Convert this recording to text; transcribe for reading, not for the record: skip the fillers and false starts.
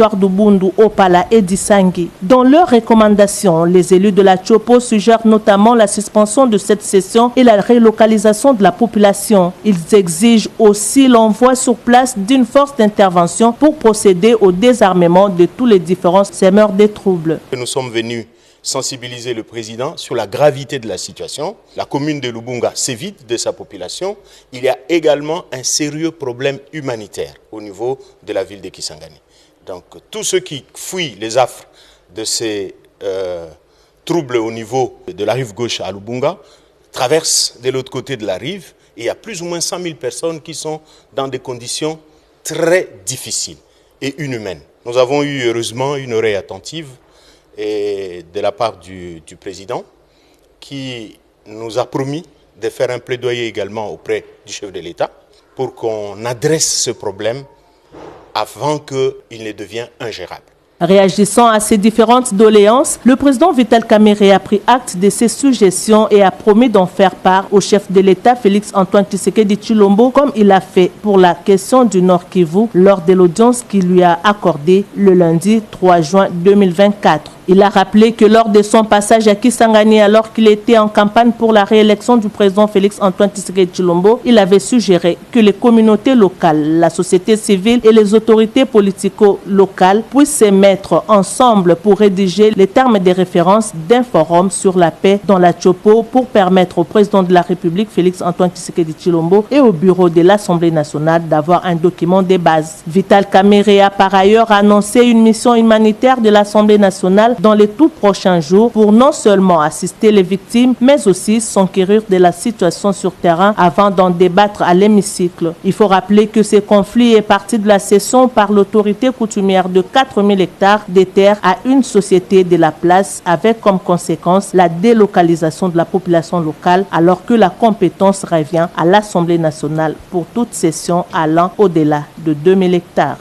territoire d'Ubundu, Opala et d'Isangi. Dans leurs recommandations, les élus de la Tchopo suggèrent notamment la suspension de cette session et la relocalisation de la population. Ils exigent aussi l'envoi sur place d'une force d'intervention pour procéder au désarmement de tous les différents semeurs des troubles. Nous sommes venus sensibiliser le président sur la gravité de la situation. La commune de Lubunga s'évide de sa population. Il y a également un sérieux problème humanitaire au niveau de la ville de Kisangani. Donc tous ceux qui fuient les affres de ces troubles au niveau de la rive gauche à Lubunga traversent de l'autre côté de la rive et il y a plus ou moins 100 000 personnes qui sont dans des conditions très difficiles et inhumaines. Nous avons eu heureusement une oreille attentive et de la part du président qui nous a promis de faire un plaidoyer également auprès du chef de l'État pour qu'on adresse ce problème avant qu'il ne devienne ingérable. Réagissant à ces différentes doléances, le président Vital Kamerhe a pris acte de ces suggestions et a promis d'en faire part au chef de l'État Félix Antoine Tshisekedi Tshilombo, comme il a fait pour la question du Nord Kivu lors de l'audience qu'il lui a accordée le lundi 3 juin 2024. Il a rappelé que lors de son passage à Kisangani, alors qu'il était en campagne pour la réélection du président Félix Antoine Tshisekedi Tshilombo, il avait suggéré que les communautés locales, la société civile et les autorités politico-locales puissent se mettre ensemble pour rédiger les termes de référence d'un forum sur la paix dans la Tchopo pour permettre au président de la République Félix Antoine Tshisekedi Tshilombo et au bureau de l'Assemblée nationale d'avoir un document de base. Vital Kamerhe a par ailleurs annoncé une mission humanitaire de l'Assemblée nationale dans les tout prochains jours pour non seulement assister les victimes, mais aussi s'enquérir de la situation sur terrain avant d'en débattre à l'hémicycle. Il faut rappeler que ce conflit est parti de la cession par l'autorité coutumière de 4000 hectares de terres à une société de la place avec comme conséquence la délocalisation de la population locale alors que la compétence revient à l'Assemblée nationale pour toute cession allant au-delà de 2000 hectares.